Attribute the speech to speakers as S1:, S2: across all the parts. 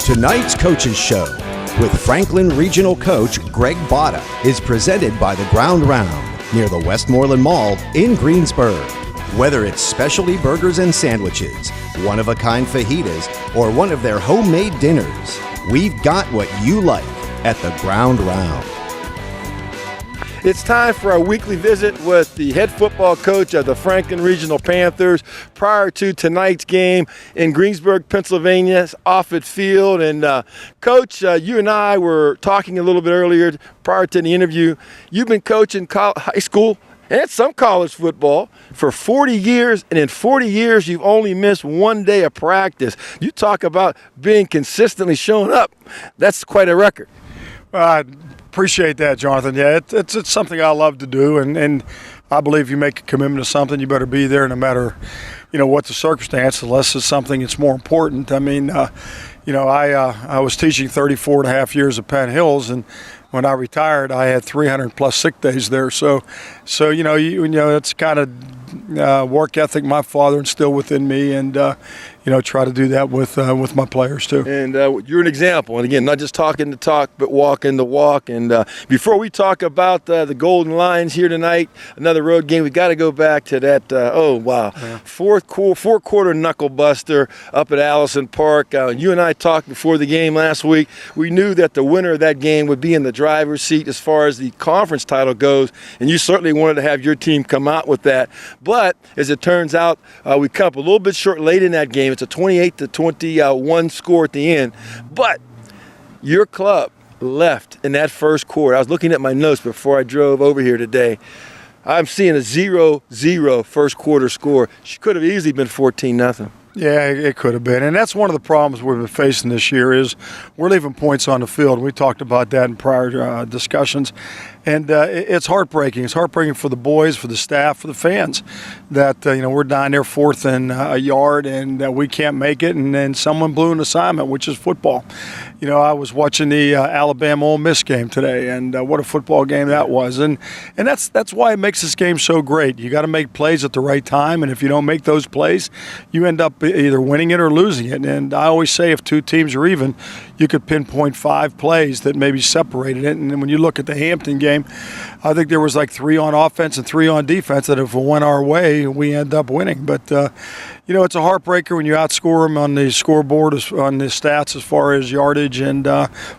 S1: Tonight's Coaches Show with Franklin Regional Coach Greg Botta is presented by the Ground Round near the Westmoreland Mall in Greensburg. Whether it's specialty burgers and sandwiches, one-of-a-kind fajitas, or one of their homemade dinners, we've got what you like at the Ground Round.
S2: It's time for our weekly visit with the head football coach of the Franklin Regional Panthers prior to tonight's game in Greensburg, Pennsylvania, Offutt Field. And Coach, you and I were talking a little bit earlier prior to the interview. You've been coaching high school and some college football for 40 years, and in 40 years you've only missed one day of practice. You talk about being consistently showing up. That's quite a record.
S3: I appreciate that, Jonathan. Yeah, it's something I love to do, and I believe you make a commitment to something, you better be there no matter, what the circumstance, unless it's something that's more important. I mean, I was teaching 34 and a half years at Penn Hills, and when I retired, I had 300 plus sick days there. So it's kind of work ethic my father instilled within me, and try to do that with my players too.
S2: And you're an example. And again, not just talking the talk, but walking the walk. And before we talk about the Golden Lions here tonight, another road game, we got to go back to that. Fourth quarter knuckle buster up at Allison Park. You and I talked before the game last week. We knew that the winner of that game would be in the driver's seat as far as the conference title goes, and you certainly wanted to have your team come out with that. But as it turns out, we come up a little bit short late in that game. It's a 28-21 score at the end. But your club left in that first quarter. I was looking at my notes before I drove over here today. I'm seeing a 0-0 first quarter score. She could have easily been 14-0.
S3: Yeah, it could have been. And that's one of the problems we've been facing this year is we're leaving points on the field. We talked about that in prior discussions. And it's heartbreaking. It's heartbreaking for the boys, for the staff, for the fans that, we're down there fourth and a yard and we can't make it. And then someone blew an assignment, which is football. I was watching the Alabama-Ole Miss game today, and what a football game that was. And that's why it makes this game so great. You got to make plays at the right time, and if you don't make those plays, you end up either winning it or losing it. And I always say if two teams are even, you could pinpoint 5 plays that maybe separated it. And then when you look at the Hampton game, I think there was like 3 on offense and 3 on defense that if it went our way, we end up winning. But, it's a heartbreaker when you outscore them on the scoreboard, on the stats as far as yardage and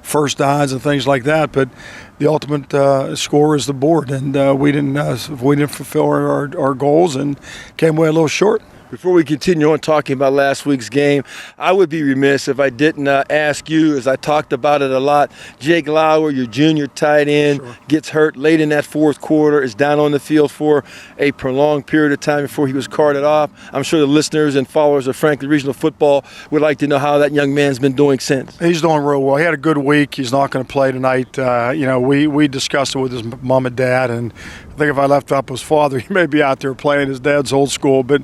S3: first downs and things like that. But the ultimate score is the board, and we didn't fulfill our goals and came away a little short.
S2: Before we continue on talking about last week's game, I would be remiss if I didn't ask you, as I talked about it a lot, Jake Lauer, your junior tight end, gets hurt late in that fourth quarter, is down on the field for a prolonged period of time before he was carted off. I'm sure the listeners and followers of Franklin Regional Football would like to know how that young man's been doing since.
S3: He's doing real well. He had a good week. He's not going to play tonight. We discussed it with his mom and dad, and I think if I left up his father, he may be out there playing his dad's old school. But,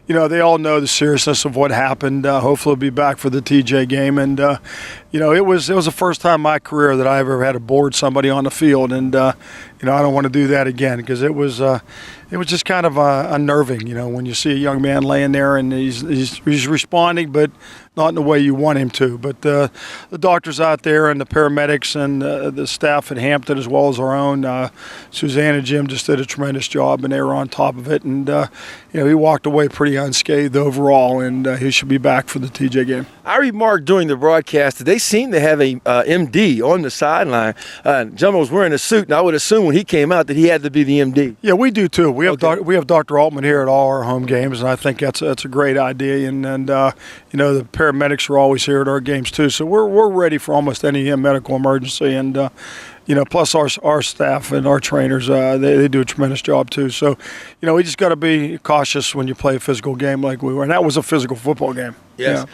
S3: they all know the seriousness of what happened. Hopefully he'll be back for the TJ game. And, it was the first time in my career that I ever had to board somebody on the field. And, I don't want to do that again because it was just kind of unnerving, when you see a young man laying there and he's responding, but not in the way you want him to. But the doctors out there and the paramedics and the staff at Hampton, as well as our own, Suzanne and Jim just did a tremendous job, and they were on top of it. And, he walked away pretty unscathed overall, and he should be back for the TJ game.
S2: I remarked during the broadcast that they seem to have a MD on the sideline. Jumbo was wearing a suit, and I would assume when he came out that he had to be the MD.
S3: Yeah, we do too. We have Dr. Altman here at all our home games, and I think that's a great idea. And the paramedics are always here at our games too, so we're ready for almost any medical emergency. And plus our staff and our trainers, they do a tremendous job too. So, we just got to be cautious when you play a physical game like we were, and that was a physical football game.
S2: Yes.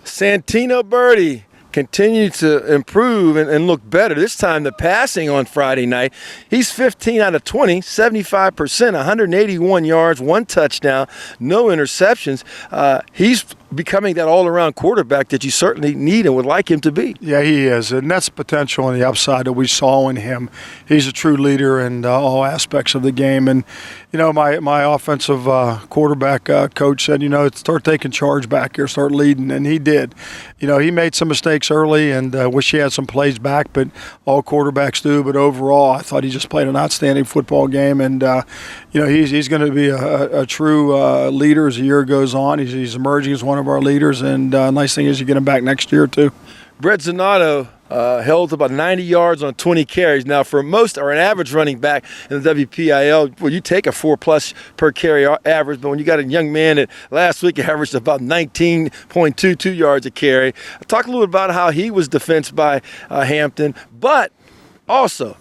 S2: Santino Birdie continued to improve and look better. This time the passing on Friday night, he's 15 out of 20, 75%, 181 yards, 1 touchdown, no interceptions. He's becoming that all-around quarterback that you certainly need and would like him to be.
S3: Yeah, he is, and that's the potential and the upside that we saw in him. He's a true leader in all aspects of the game. And, my offensive quarterback coach said, start taking charge back here, start leading, and he did. He made some mistakes early and wish he had some plays back, but all quarterbacks do. But overall, I thought he just played an outstanding football game, and, he's going to be a true leader as the year goes on. He's emerging as one of our leaders, and nice thing is you get him back next year too.
S2: Brett Zanotto held about 90 yards on 20 carries. Now, for most or an average running back in the WPIL, well, you take a 4+ per carry average, but when you got a young man that last week averaged about 19.22 yards a carry, talk a little bit about how he was defensed by Hampton, but also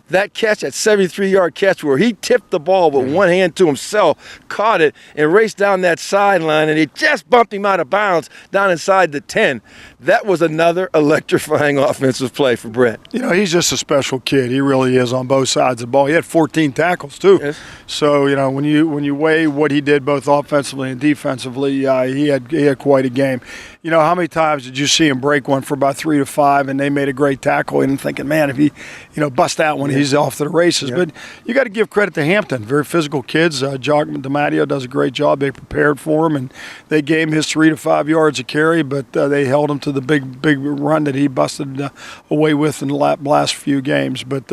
S2: that catch, that 73-yard catch where he tipped the ball with one hand to himself, caught it, and raced down that sideline, and it just bumped him out of bounds down inside the 10. That was another electrifying offensive play for Brett.
S3: He's just a special kid. He really is on both sides of the ball. He had 14 tackles too.
S2: Yes.
S3: So when you weigh what he did both offensively and defensively, he had quite a game. How many times did you see him break one for about 3 to 5, and they made a great tackle, and thinking, man, if he bust that one, he's off to the races. Yeah. But you got to give credit to Hampton. Very physical kids. Jock DiMatteo does a great job. They prepared for him, and they gave him his 3 to 5 yards a carry, but they held him to the big run that he busted away with in the last few games. But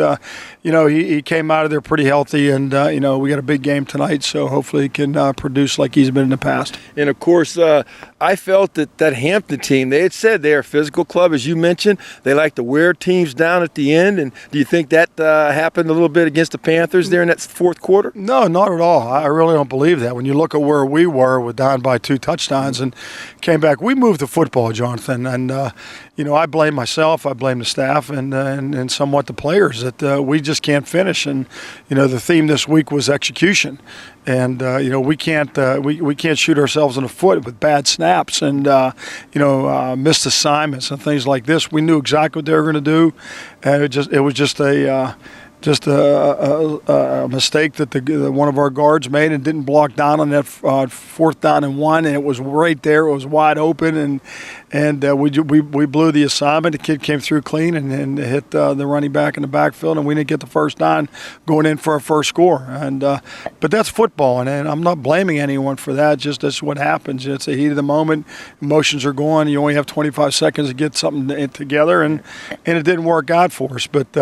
S3: he came out of there pretty healthy, and we got a big game tonight, so hopefully he can produce like he's been in the past.
S2: And of course, I felt that Hampton team, they had said they're a physical club, as you mentioned. They like to wear teams down at the end. And do you think that happened a little bit against the Panthers there in that fourth quarter?
S3: No, not at all. I really don't believe that. When you look at where we were down by 2 touchdowns and came back, we moved the football, Jonathan. And, I blame myself, I blame the staff, and somewhat the players that we just can't finish. And, the theme this week was execution. And we can't shoot ourselves in the foot with bad snaps and missed assignments and things like this. We knew exactly what they were going to do, and it was just a mistake that one of our guards made and didn't block down on that 4th down and 1, and it was right there. It was wide open, and we blew the assignment. The kid came through clean and hit the running back in the backfield, and we didn't get the first down going in for our first score. And but that's football, and I'm not blaming anyone for that. Just that's what happens. It's a heat of the moment. Emotions are going. You only have 25 seconds to get something together, and it didn't work out for us. But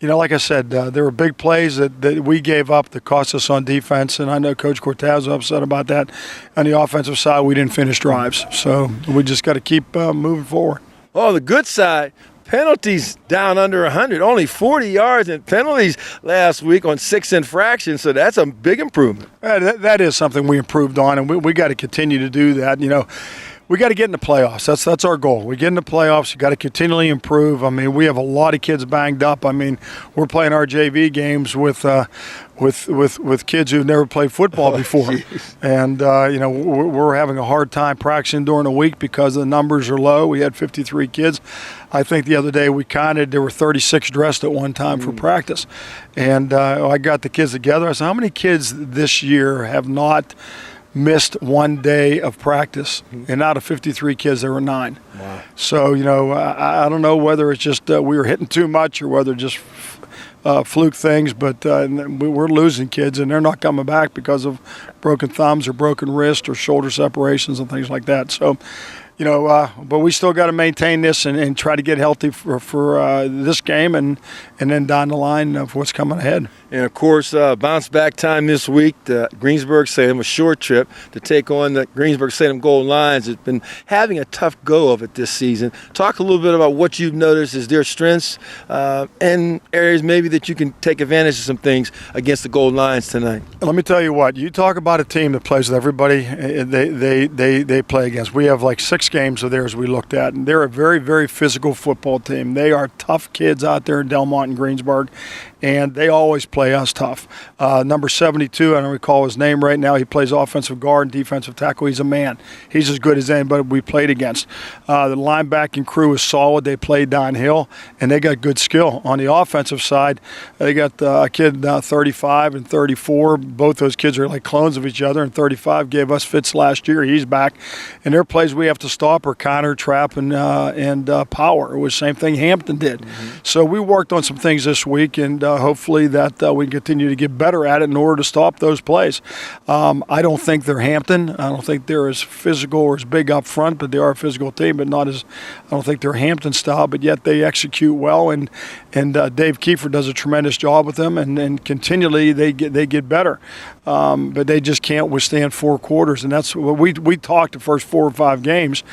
S3: like I said, there were big plays that we gave up that cost us on defense, and I know Coach Cortez was upset about that. On the offensive side, we didn't finish drives, so we just got to keep moving forward.
S2: Oh, the good side, penalties down under 100, only 40 yards in penalties last week on 6 infractions, so that's a big improvement.
S3: That is something we improved on, and we got to continue to do that. We got to get in the playoffs. That's our goal. We get in the playoffs. You got to continually improve. I mean, we have a lot of kids banged up. I mean, we're playing our JV games with kids who've never played football before, and we're having a hard time practicing during the week because the numbers are low. We had 53 kids. I think the other day we counted there were 36 dressed at one time for practice, and I got the kids together. I said, how many kids this year have not missed one day of practice? And out of 53 kids, there were 9.
S2: Wow.
S3: So, I don't know whether it's just we were hitting too much or whether just fluke things, but we're losing kids, and they're not coming back because of broken thumbs or broken wrists or shoulder separations and things like that. So, but we still got to maintain this and try to get healthy for this game and then down the line of what's coming ahead.
S2: And, of course, bounce back time this week. The Greensburg-Salem, a short trip to take on the Greensburg-Salem Golden Lions. Has been having a tough go of it this season. Talk a little bit about what you've noticed as their strengths and areas maybe that you can take advantage of some things against the Golden Lions tonight.
S3: Let me tell you what. You talk about a team that plays with everybody they play against. We have like 6 games of theirs we looked at, and they're a very, very physical football team. They are tough kids out there in Delmont and Greensburg, and they always play us tough. Number 72, I don't recall his name right now. He plays offensive guard and defensive tackle. He's a man. He's as good as anybody we played against. The linebacking crew is solid. They play downhill, and they got good skill. On the offensive side, they got a kid 35 and 34. Both those kids are like clones of each other, and 35 gave us fits last year. He's back. And their plays we have to stop are counter, trap, and power. It was the same thing Hampton did. So we worked on some things this week, and hopefully that we can continue to get better at it in order to stop those plays. I don't think they're Hampton. I don't think they're as physical or as big up front, but they are a physical team, but not as – I don't think they're Hampton style, but yet they execute well, and Dave Kiefer does a tremendous job with them, and continually they get better. But they just can't withstand 4 quarters, and that's what we talked the first 4 or 5 games,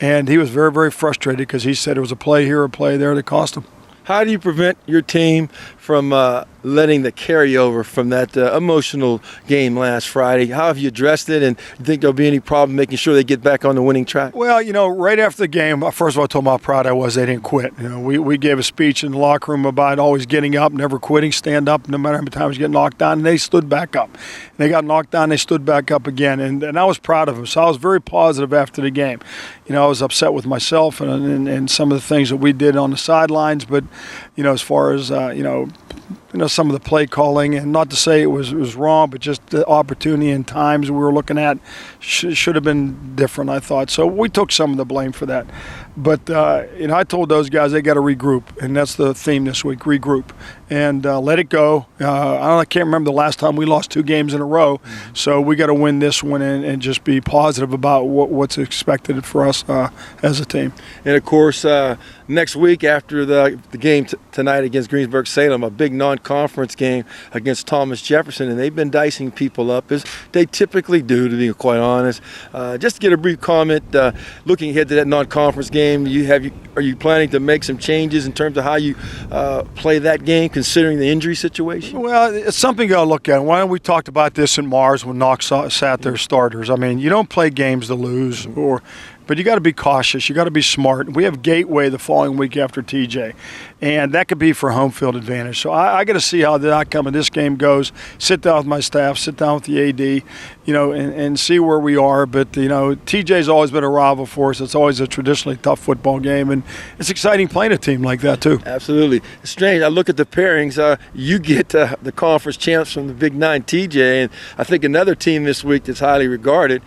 S3: and he was very, very frustrated because he said it was a play here, a play there that cost him.
S2: How do you prevent your team from letting the carryover from that emotional game last Friday? How have you addressed it, and do you think there'll be any problem making sure they get back on the winning track?
S3: Well, right after the game, first of all, I told them how proud I was they didn't quit. We gave a speech in the locker room about always getting up, never quitting, stand up no matter how many times you get knocked down, and they stood back up. And they got knocked down, they stood back up again, and I was proud of them. So I was very positive after the game. I was upset with myself and some of the things that we did on the sidelines, but as far as some of the play calling, and not to say it was wrong, but just the opportunity and times we were looking at should have been different, I thought. So we took some of the blame for that. But I told those guys they got to regroup, and that's the theme this week: regroup and let it go. I can't remember the last time we lost 2 games in a row, so we got to win this one and just be positive about what's expected for us as a team.
S2: And of course, next week after the game tonight against Greensburg-Salem, a big non-conference game against Thomas Jefferson, and they've been dicing people up as they typically do, to be quite honest. Just to get a brief comment, looking ahead to that non-conference game, are you planning to make some changes in terms of how you play that game, considering the injury situation?
S3: Well, it's something you got to look at. Why don't we talked about this in Mars when Knox sat their starters? I mean, you don't play games to lose, but you got to be cautious. You got to be smart. We have Gateway the following week after TJ, and that could be for home field advantage. So I got to see how the outcome of this game goes. Sit down with my staff, sit down with the AD, and see where we are. But TJ's always been a rival for us. It's always a traditionally tough football game, and it's exciting playing a team like that too.
S2: Absolutely. It's strange. I look at the pairings. You get the conference champs from the Big Nine, TJ, and I think another team this week that's highly regarded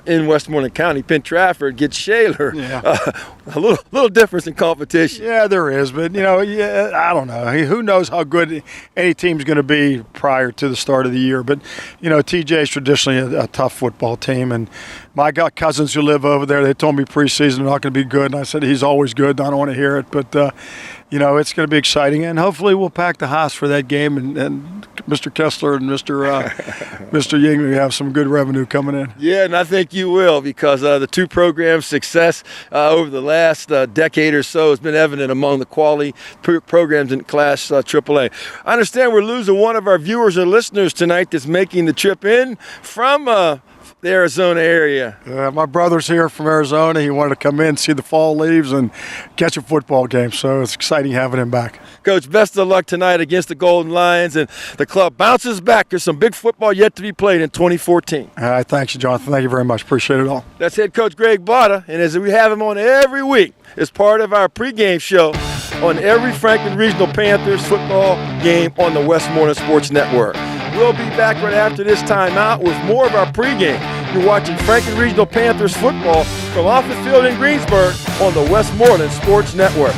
S2: in Westmoreland County, Penn Trafford, gets Shaler.
S3: Yeah.
S2: A little difference in competition.
S3: Yeah, there is, but I don't know. Who knows how good any team's going to be prior to the start of the year? But TJ is traditionally a tough football team, and I got cousins who live over there. They told me preseason they're not going to be good, and I said he's always good. I don't want to hear it, but it's going to be exciting, and hopefully we'll pack the house for that game, and Mr. Kessler and Mr. Yingling have some good revenue coming in.
S2: Yeah, and I think you will, because the 2 programs' success over the last decade or so has been evident among the quality programs in Class AAA. I understand we're losing one of our viewers or listeners tonight that's making the trip in from the Arizona area.
S3: My brother's here from Arizona. He wanted to come in, see the fall leaves, and catch a football game. So it's exciting having him back.
S2: Coach, best of luck tonight against the Golden Lions, and the club bounces back. There's some big football yet to be played in 2014.
S3: All right, thanks, Jonathan. Thank you very much. Appreciate it all.
S2: That's head coach Greg Botta, and as we have him on every week as part of our pregame show on every Franklin Regional Panthers football game on the Westmoreland Sports Network. We'll be back right after this timeout with more of our pregame. You're watching Franklin Regional Panthers football from off the field in Greensburg on the Westmoreland Sports Network.